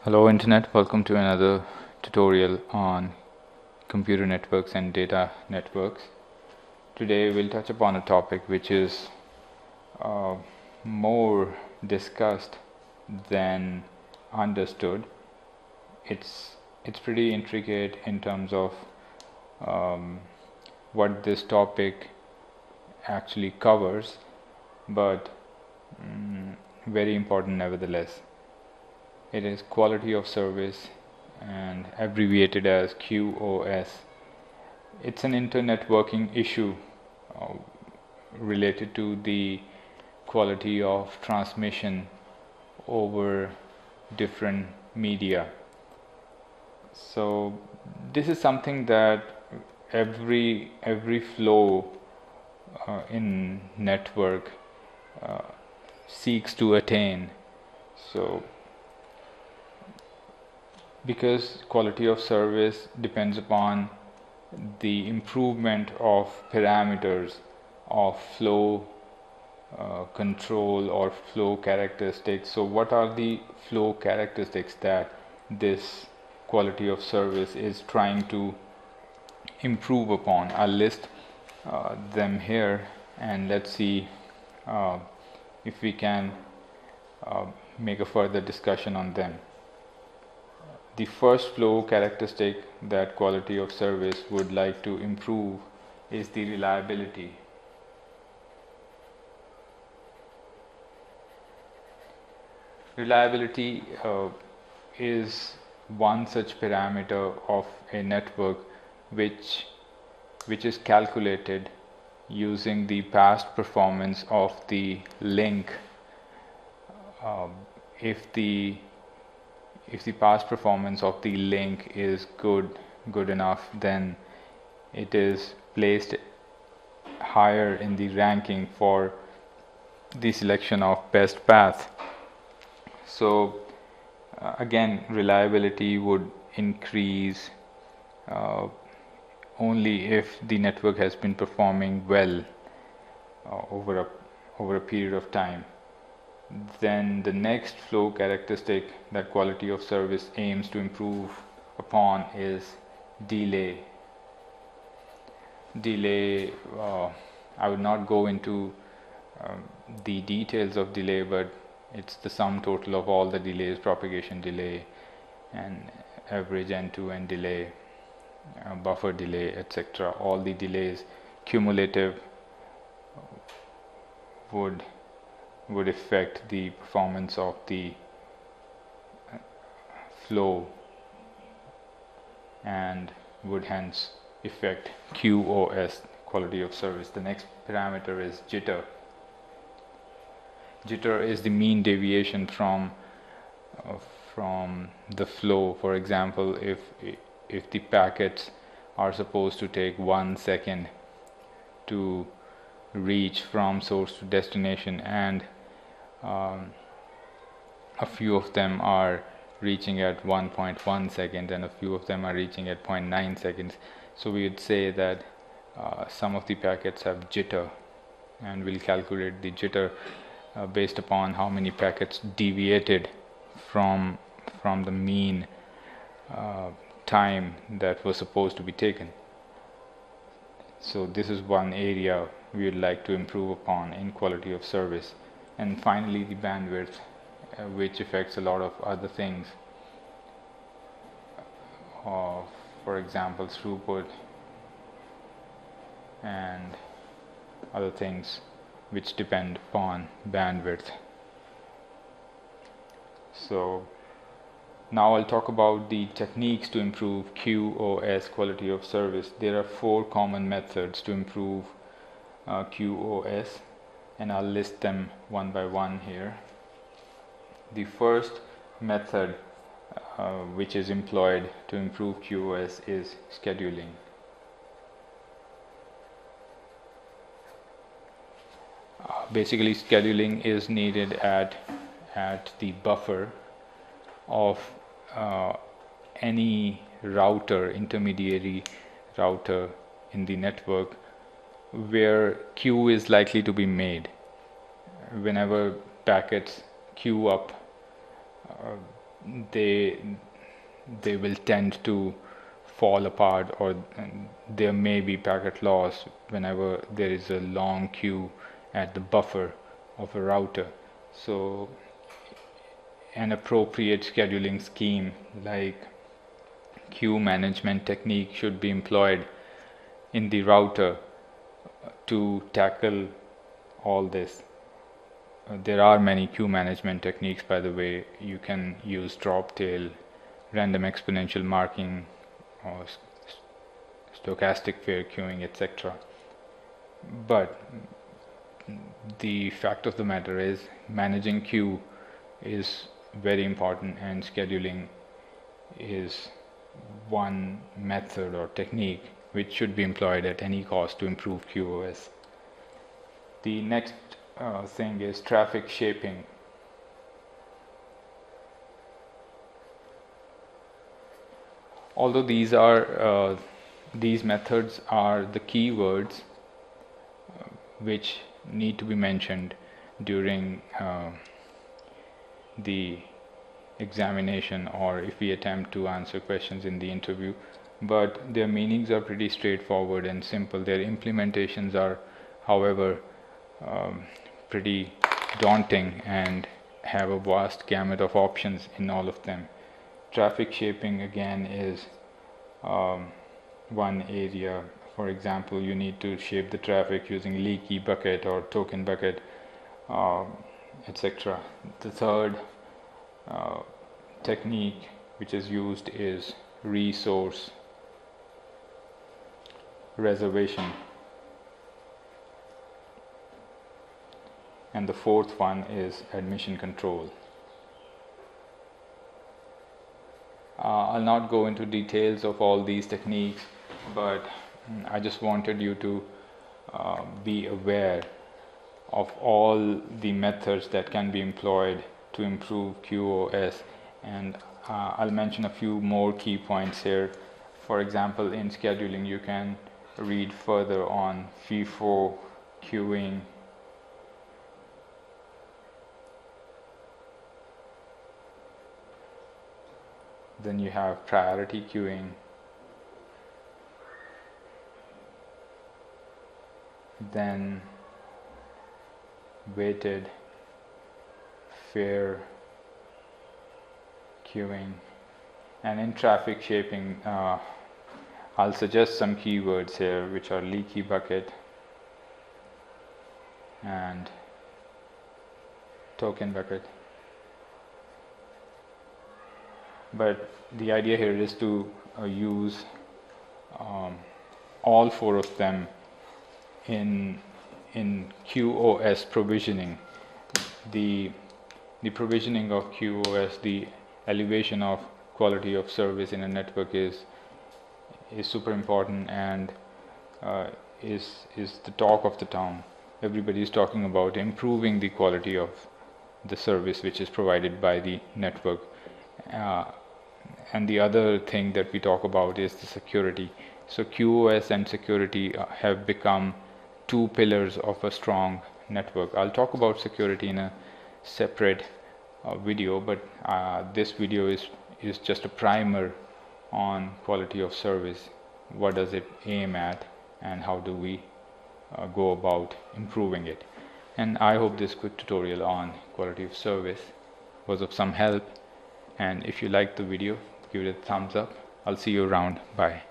Hello Internet, welcome to another tutorial on computer networks and data networks. Today we'll touch upon a topic which is more discussed than understood. It's pretty intricate in terms of what this topic actually covers, but very important nevertheless. It is quality of service and abbreviated as QOS. It's an internetworking issue related to the quality of transmission over different media. So this is something that every flow in network seeks to attain. So because quality of service depends upon the improvement of parameters of flow control or flow characteristics. So what are the flow characteristics that this quality of service is trying to improve upon? I'll list them here, and let's see if we can make a further discussion on them. The first flow characteristic that quality of service would like to improve is the reliability. Reliability is one such parameter of a network which is calculated using the past performance of the link. If the past performance of the link is good enough, then it is placed higher in the ranking for the selection of best path. So again, reliability would increase only if the network has been performing well over a period of time. Then the next flow characteristic that quality of service aims to improve upon is delay. I would not go into the details of delay, but it's the sum total of all the delays: propagation delay and average end-to-end delay, buffer delay, etc. All the delays cumulative would affect the performance of the flow and would hence affect QOS, quality of service. The next parameter is jitter. Jitter is the mean deviation from the flow. For example, if the packets are supposed to take 1 second to reach from source to destination, and a few of them are reaching at 1.1 seconds and a few of them are reaching at 0.9 seconds, so we would say that some of the packets have jitter, and we'll calculate the jitter based upon how many packets deviated from the mean time that was supposed to be taken. So this is one area we would like to improve upon in quality of service. And finally, the bandwidth, which affects a lot of other things, for example throughput and other things which depend upon bandwidth. So now I'll talk about the techniques to improve QoS, quality of service. There are 4 common methods to improve QoS, and I'll list them one by one here. The first method which is employed to improve QoS is scheduling. Basically, scheduling is needed at the buffer of any router, intermediary router in the network, where queue is likely to be made. Whenever packets queue up they will tend to fall apart, or there may be packet loss whenever there is a long queue at the buffer of a router. So an appropriate scheduling scheme like queue management technique should be employed in the router to tackle all this. There are many queue management techniques, by the way. You can use drop tail, random exponential marking, or stochastic fair queuing, etc. But the fact of the matter is, managing queue is very important, and scheduling is one method or technique which should be employed at any cost to improve QoS. The next thing is traffic shaping. Although these methods are the keywords which need to be mentioned during the examination, or if we attempt to answer questions in the interview, but their meanings are pretty straightforward and simple. Their implementations are, however, pretty daunting and have a vast gamut of options in all of them. Traffic shaping again is one area. For example, you need to shape the traffic using leaky bucket or token bucket, etc. The third technique which is used is resource reservation, and the fourth one is admission control. I'll not go into details of all these techniques, but I just wanted you to be aware of all the methods that can be employed to improve QoS, and I'll mention a few more key points here. For example, in scheduling, you can read further on FIFO queuing, then you have priority queuing, then weighted fair queuing, and in traffic shaping I'll suggest some keywords here, which are leaky bucket and token bucket. But the idea here is to use all four of them in QoS provisioning. The provisioning of QoS, the elevation of quality of service in a network is super important, and is the talk of the town. Everybody is talking about improving the quality of the service which is provided by the network. And the other thing that we talk about is the security. So QoS and security have become two pillars of a strong network. I'll talk about security in a separate video, but this video is just a primer on quality of service. What does it aim at, and how do we go about improving it? And I hope this quick tutorial on quality of service was of some help, and if you liked the video, give it a thumbs up. I'll see you around. Bye.